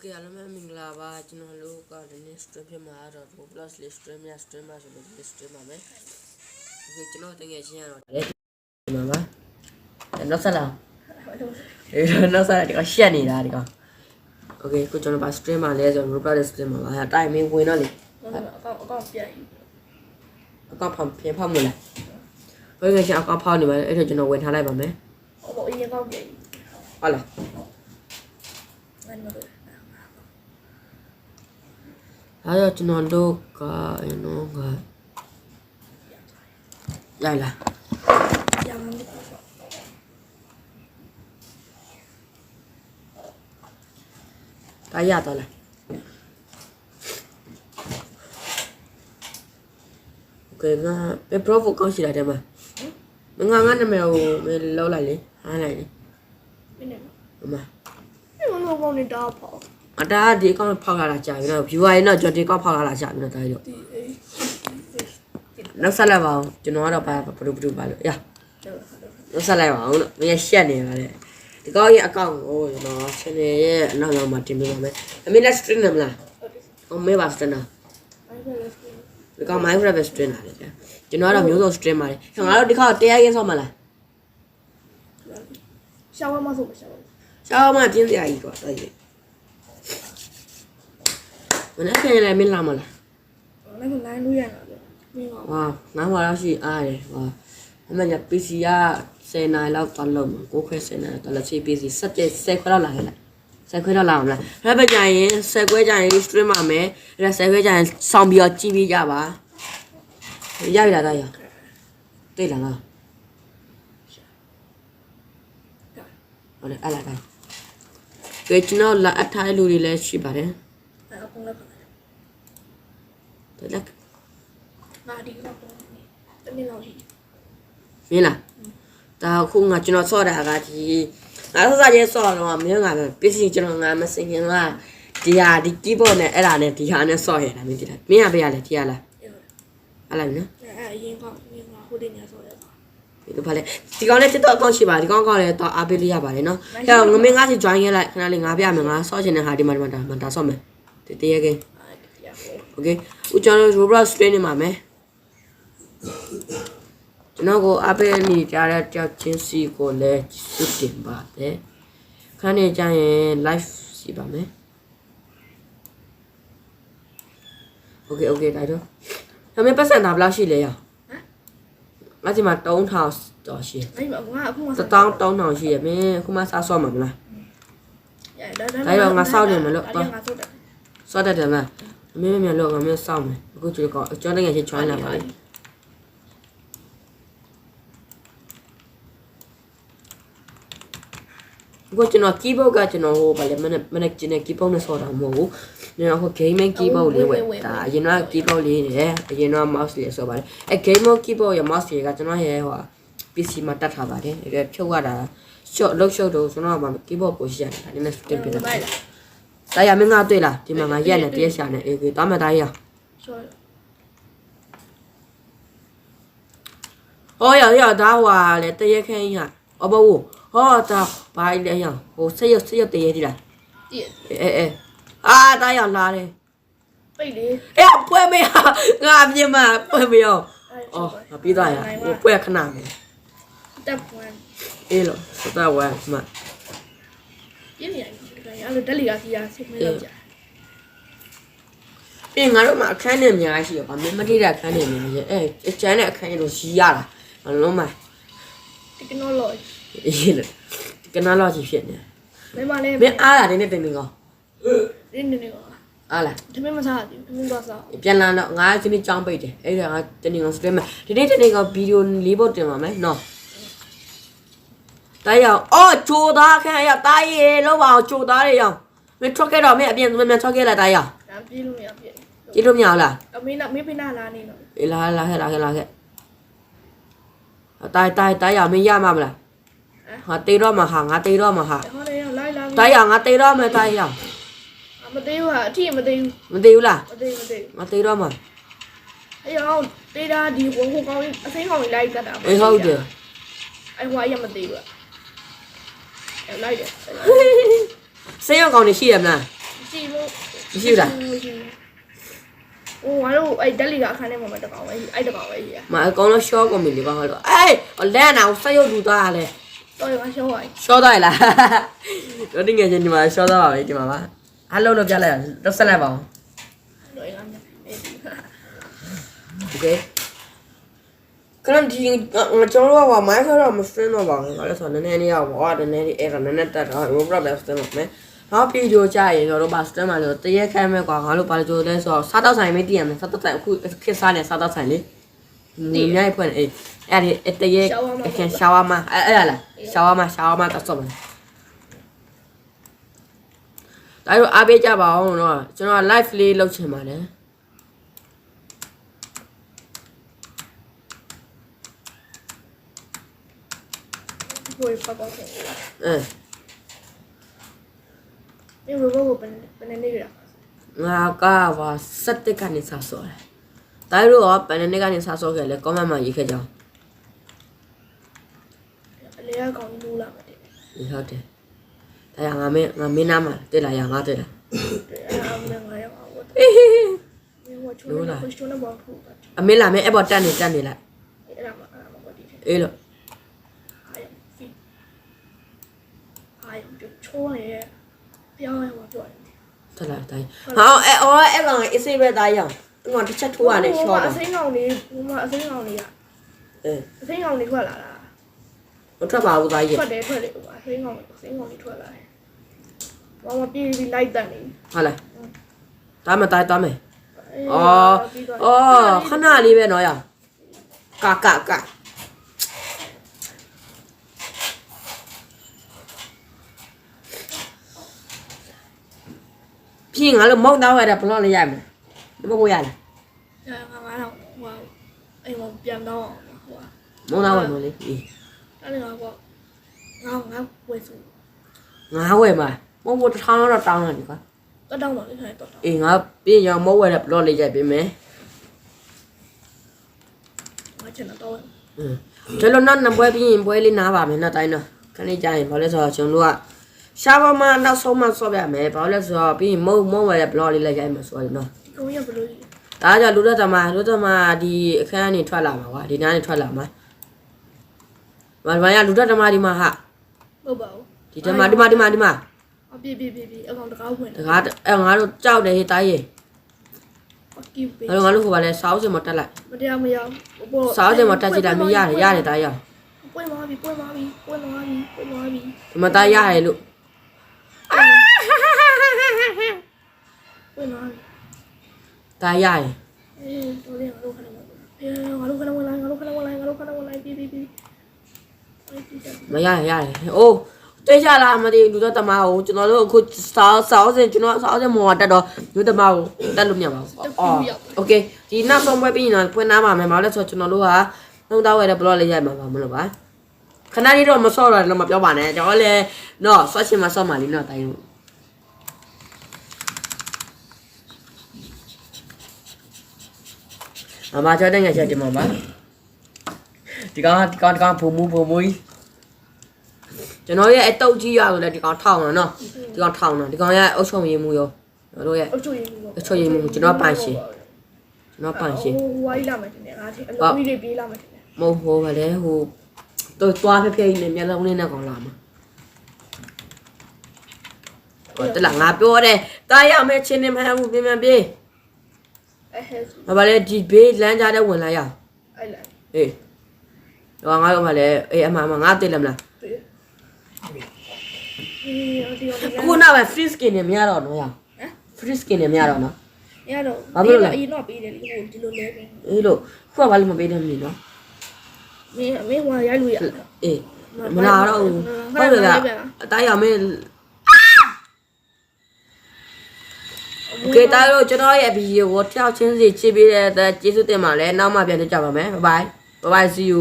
ကဲအားလုံးမင်္ဂလာပါကျွန်တော်တို့ကဒီနေ့ stream ဖြစ်မှာတော့ Roblox list stream ရ stream မှာဆိုလို့ list stream ပါမယ်โอเคကျွန်တော်တကယ်ချင်းရတော့လေဒီမှာပါနောက်ဆက်လာနောက်ဆက်ဒီကရှက်နေတာဒီကโอเคကိုကျွန်တော်ပါ stream မှာလဲဆို Roblox list stream မှာဟာတိုင်မင်းဝင်တော့လေအကောက်ပြန်အကောက်ဖောက်မလားဘယ်ကချင်းအကောက်ဖောက်နေမှာအဲ့ဒါကျွန်တော်ဝင်ထားလိုက်ပါမယ်ဟိုအရင်ကောက်ပြန်ဟုတ်လားအဲ့တော့ကျွန်တော်တို့ကနော်ကရလားရမှာဒါရတော့လားโอเคငါပဲ profile ကောက်ရှိလာတယ်မှာငါနာမည်ကိုမလောက်လိုက်လေဟားလိုက်လေမင်းနဲ့မမဘောင်းနေတာပေါ့အတားဒီအကောင့်ဖောက်လာတာကြာပြီနော် viewer ရင်တော့ကျွန်တော်ဒီအကောင့်ဖောက်လာတာကြာပြီနော်ဒါကြောင့်နောက်ဆက်လိုက်ပါအောင်ကျွန်တော်ကတော့ဘာဘလူပါလို့ရနောက်ဆက်လိုက်ပါအောင်နော်မင်းရှက်နေပါလေဒီကောင့်ရဲ့အကောင့်ကိုကျွန်တော် channel ရဲ့အနောက်လောက်မှာတင်ပေးပါမယ်အမေလက် stream နေမလားအမေပါ stream နာဒီကောင့် Minecraft stream လာတယ်ကျွန်တော်ကတော့မျိုးစုံ stream ပါတယ်ငါတို့ဒီကောင့်တရားရင်ဆောက်မလားရှာဝါမဆိုမရှာဝါရှာဝါမပြင်းစရာကြီးကွာတိုက်ရမနေ့ကလည်းမင်းလာမလားလည်းနိုင်လို့ရတာပဲမင်းကဝါငါးမှာတော့ရှိအားတယ်ဝါအမှန်က PC က10နိုင်လောက်တော့လုံးကိုခွဲ10နိုင်တော့လက်ချေ PC 10ခွဲလောက်လာခဲ့လိုက်10ခွဲလောက်လာအောင်လားဒါပဲကြာရင်10ခွဲကြာရင် stream မှာမယ်အဲ့ဒါ10ခွဲကြာရင်စောင်းပြီးတော့ကြည့်ပြီးကြပါရပြီလားဒါရတိတ်လားငါဟုတ်တယ်အဲ့လားဒါကြွေးကျွန်တော်လာအထားလူတွေလည်းရှိပါတယ်အကုန်လည်းလက်ငါဒီကတော့တမင်လောက်ရှိမင်းလားဒါခုငါကျွန်တော်ဆော့တာကဒီငါဆော့ရဲဆော့တော့မင်းကပစ္စည်းကျွန်တော်ငါမစင်ခင်ကဒီဟာဒီ keyboard နဲ့အဲ့ဒါနဲ့ဒီဟာနဲ့ဆော့ရတာမင်းသိလားမင်းကပေးရလဲဒီဟာလားအဲ့လားနော်အရင်ကဟိုတင်နေဆော့ရတာဒီဘာလဲဒီကောင်လည်း TikTok account ရှိပါဒီကောင်ကလည်းတော့အားပေးလို့ရပါတယ်နော်အဲ့တော့ငမင်းငါစီ join ရလိုက်ခဏလေးငါပြမယ်ငါဆော့ချင်တဲ့ဟာဒီမှာဒါဆော့မယ်တည်းရကဲโอเคဦးကျွန်တော် Roblox stream နေမှာမယ်ကျွန်တော်ကိုအပေးနေကြတဲ့ကြောက်ချင်းစီကိုလည်းစုတင်ပါတယ်ခဏနေကြရင် live ရှိပါမယ်โอเคဒါတော့ဒါပေမဲ့ပတ်စံတာဘယ်လောက်ရှိလဲရဟမ်ငါဒီမှာ3000တော့ရှိအဲ့ငါအခုမှ3000ရှိရမင်းအခုမှစားဆော့မှာမလားဒါတော့ငါစောက်နေမလို့တော့စော့တတ်တယ်မလားမင်းမြန်လို့ငါမင်းစောက်မယ်အခုကျွန်တော်တကယ်ချင်း join လာပါလိမ့်ကိုကျွန်တော် keyboard ကကျွန်တော်ဟိုဗာလေမနေ့ကျင်းတဲ့ keyboard နဲ့ဆော်တာမဟုတ်ဘူး။ကျွန်တော်ဟို gaming keyboard လေးဝယ်ဒါအရင်က keyboard လေးနေတယ်အရင်က mouse လေးဆော်ပါတယ်။အဲ gaming keyboard ရ mouse လေးကကျွန်တော်ရဲ့ဟို PC မှာတတ်ထားပါတယ်။အဲဖြုတ်ရတာရှော့လောက်ရှော့တော့ကျွန်တော်က keyboard ကိုရှိရတယ်ဒါနည်းနဲ့တင်ပြတယ်။ဒါရမင်းငါတွေ့လားဒီမှာငါရက်နဲ့တရက်ရှာနေအေးတာမတားရ။ဟောရဒါဟွာလေတရက်ခင်းရ။အဘိုးဟောတာဘာလဲရဟိုဆက်ရတည်းရည်လားအေးအာတားရလာတယ်ပိတ်လေအေးပွဲမရငါပြင်းမပွဲမရအော်ငါပြီးသွားရပွဲခဏမယ်တပ်ပွဲအေးလို့စတာဝဲမပြင်းနေရတယ်အဲ့လိုတက်လီကစီရဆက်မလောက်ကြပြင်ငါတို့မှာအခန်းနဲ့အများကြီးရှိရပါမင်းမထိတဲ့အခန်းနဲ့အများကြီးအဲကျန်တဲ့အခန်းလို့ရီးရတာမလုံးမ technology အေးလေကနာလောကြီးဖြစ်နေမင်းမလေးမင်းအားလာတယ်နဲ့တင်မင်းကောနေကောအားလာတမင်မစားဘူးတမင်တော့စားပြန်လာတော့ငါဒီနေ့ကြောင်းပိတ်တယ်အဲ့ဒါငါတနေ့ကောင် stream ဒီနေ့ဗီဒီယို၄ပုတ်တင်ပါမယ်နော်တားရအောင်အော်ဂျိုသားခန့်ရတားရေလောက်ပါအောင်ဂျိုသားတွေရအောင်မင်းထွက်ခဲ့တော့မင်းအပြင်မြန်ထွက်ခဲ့လိုက်တားရပြေးလို့မရပြေးလို့မရလားအမင်းမင်းဖိနာလာနေတော့အေးလာခဲ့တားရမင်းရမှာမလားဟာတေတော့မှာဟာငါတေတော့မှာဟာဟောတယ်လိုက်လာတားရငါတေတော့မှာတားရမသေးဘူးဟာအထီးမသေးဘူးမသေးဘူးလားမသေးငါတေတော့မှာအေးအောင်တေးတာဒီဟိုကောင်းအစိမ်းကောင်းလိုက်တတ်တာအေးဟုတ်တယ်အဲ့ဟိုရမသေးဘူးလိုက်တယ်ဆေးရောင်ကောင်နေရှိရမလားရှိ မရှိဘူးလား ဟိုငါတို့အဲ့တက်လီကအခန်းထဲမှာတကောင်ပဲအဲ့တကောင်ပဲကြီး မအကောင်လုံး short ကုန်ပြီလေဘာလို့အေးလန့်အောင်ဆက်ရုပ်လူသွားရလဲ တော့ရရှောင်းပါ short သွားရလားတို့တင်ငယ်ချင်းဒီမှာ short သွားပါပြီဒီမှာပါအားလုံးတော့ပြလိုက်ရတော့ဆက်လိုက်ပါဦး တော့ရမ်း okay ကရန်ဒီကျွန်တော်ကမိုက်ခေါ်တော့မစင်းတော့ပါဘူး။ဘာလဲဆိုတော့နည်းနည်းလေးကဝါနည်းနည်းလေးအဲ့ဒါနည်းနည်းတက်တော့ robot ပဲစတင်လို့မယ်။နောက်ပြီးကြိုကြရင်ကျွန်တော်တို့ပါစတင်မှာလို့တရက်ခမ်းမဲ့ကွာငါတို့ဘာလို့ကြိုလဲဆိုတော့စားတော့ဆိုင်မေးတည်ရမယ်စားတော့ဆိုင်အခုခစ်စားနေစားတော့ဆိုင်လေ။နေမြိုက်ဖွင့်အေးအဲ့ဒီတရက်အခင်းရှာဝါမအဲ့လားရှာဝါမတော့စောမယ်။ဒါတို့အားပေးကြပါအောင်တော့ကျွန်တော် live လေးလုပ်ချင်ပါတယ်။ ကိုယ်ပတ်တော့တယ် အင်း ဒီ robot ကိုဘယ်နေရ ငါကပါစက်တက်ကနေစားစောတယ်။ဒါတို့ရောဘယ်နေ့ကနေစားစောခဲ့လဲ comment မှာရေးခဲ့ကြအောင် အလေကကောင်းလို့လာမတယ် ။ဟုတ်တယ်။ဒါရငါမင်းနားမှာတက်လာရငါတက်လာ အဲ့ဒါမှငါရအောင်ဟုတ်တယ် ။အေး ဒီဟိုချိုးနေကိုချိုးနေဘောဖူးတာ အမေလာမင်းအဲ့ပေါ်တက်နေလိုက် အဲ့ဒါမှဘာဒီ ။အေးလို့ အဲ့ချိုးရဲပြောင်းရဲဘာပြော တက်လာတိုင်း။ဟောအဲ့ကောင်အစ်စေးပဲသားရအောင်။ငါတစ်ချက်ထိုးရတယ်ရှော့ အ တော့ စိမ်းကောင်လေးဟိုမှာအစိမ်းကောင်လေးက ။အေး အစိမ်းကောင်လေးထွက်လာတာ မထွက်ပါဘူးသားရ ထွက်တယ်ဟိုမှာအစိမ်းကောင်လေးထွက်လာတယ်ဘာမှပြေးပြီးလိုက်တန်နေ ။ဟုတ်လား။ဒါမှတိုင်းမယ်။အော်ခဏလေးပဲနော်ရ။ကพี่ငါလို့မောက်သားဝဲတာဘလော့လေးရိုက်မယ်။မဟုတ်ရလား ငါတော့ဟိုအိမ်မှာပြန်တော့ဟို ။မောက်သားဝဲမလေး။အေး အဲ့ဒါကငါဝယ်စု ငါဝဲမှာမဟုတ်ဘူး1000တော့တောင်းတယ်ကွာ တော့တောင်းပါလေခိုင်းတော့ အေးငါပြင်ရောင်မောက်ဝဲတာဘလော့လေးရိုက်ပေးမယ် ငါချင်တော့ ကျလို့နောက်ပွဲပြီးရင်ပွဲလေးနားပါမယ်နောက်တိုင်းတော့ခဏလေးကြာရင်ဘာလဲဆိုတော့ကျွန်တော်တို့ကရှားပါမနောက်ဆုံးမှဆော့ပြမယ်ဘာလဲဆိုတော့ပြီးရင်မောက်ဝဲတဲ့ဘလော့လေးလိုက်ရိုက်မယ်ဆိုတော့နော် ကိုရဘလို့ ဒါကြောင့်လူတော်တမဒီအခန်းကနေထွက်လာမှာကွာဒီနားနေထွက်လာမှာဘာရလူတော်တမဒီမှာဟာ ဟုတ်ပါဘူး ဒီတမဒီမှာအပြေးအကောင်တကားဝင် တကားငါတို့ကြောက်တယ်ဟေးတိုင်းရေ အကီးပေး ငါတို့ဟိုကလည်းစောင်းစင်မတက်လိုက် မတရားမရ စောင်းစင်မတက်ကြည့်လိုက်မရတယ်တိုင်းရ ပွင့်သွားပြီ ဒီမှာတိုင်းရတယ်လို့ ပွင့်သွားပြီ တိုင်းရတယ် အေးတော်လေးငါတို့ခဏဝင်လိုက်ပြေးမရတယ်အိုးတွေ့ကြလားမသိလူတော်တမကိုကျွန်တော်တို့အခုစောင်းစင်ကျွန်တော်စောင်းစင်မော်တက်တော့လူတမကိုတက်လို့မရပါဘူးအော်โอเคဒီနောက်ဆုံးပွဲပြီးရင်တော့ဖွင့်နားပါမယ်မဟုတ်လဲဆိုကျွန်တော်တို့ကနှုတ်သားဝဲတဲ့ဘလော့လေးရိုက်မှာပါမလို့ပါခဏလေးတော့မဆော့တော့လည်းမပြောပါနဲ့ကျွန်တော်လည်းတော့ဆော့ချင်မှဆော့မှလीနော်တိုင်းလို့အမချတဲ့ငယ်ချက်တင်မှာပါဒီကောင်ဖုံမူကျွန်တော်ရဲ့အတုတ်ကြီးရလို့လည်းဒီကောင်ထောင်တာနော်ဒီကောင်ထောင်တာဒီကောင်ရဲ့အုပ်ချုပ်ရေးမှုရောကျွန်တော်ရဲ့ အချိုရေးမှု ကျွန်တော်ပိုင်ရှင် ဟိုဝိုင်းလာမယ်တင်ငါချင်းအလုံးကြီးတွေပြေးလာမယ်တင် မဟုတ်ဟိုပဲလေဟိုတော့သွားဖျက်နေမျက်လုံးလေးနဲ့ကောင်လာမှာဟိုတလားငါပြောတယ်တားရမယ်ချင်းနေမှန်းဘူးပြန်ပြေး အဲ့ဟဲ့ ဘာလဲဒီဘေးလမ်းကြားတဲ့ဝင်လာရ အဲ့လာ အေးတော့ငါတို့မှလည်းအေးအမှငါသိလားမလား အခုနောက်ပဲ free skin နဲ့မရတော့နော်ရ free skin နဲ့မရတော့နော် ရတော့အရင်တော့ပေးတယ်လေဟိုဒီလိုလဲပဲ အေးလို့ခုကဘာလို့မပေးတယ်မလို့နော် မင်းဟိုရိုက်လို့ရ အေးမလာတော့ဘူးဟုတ်တယ်ကအသားရမင်းโอเคတားလို့ကျွန်တော်ရဲ့ဗီဒီယိုကိုတယောက်ချင်းစီကြည့်ပေးတဲ့အတွက်ကျေးဇူးတင်ပါတယ်နောက်မှပြန်တွေ့ကြပါမယ် bye bye see you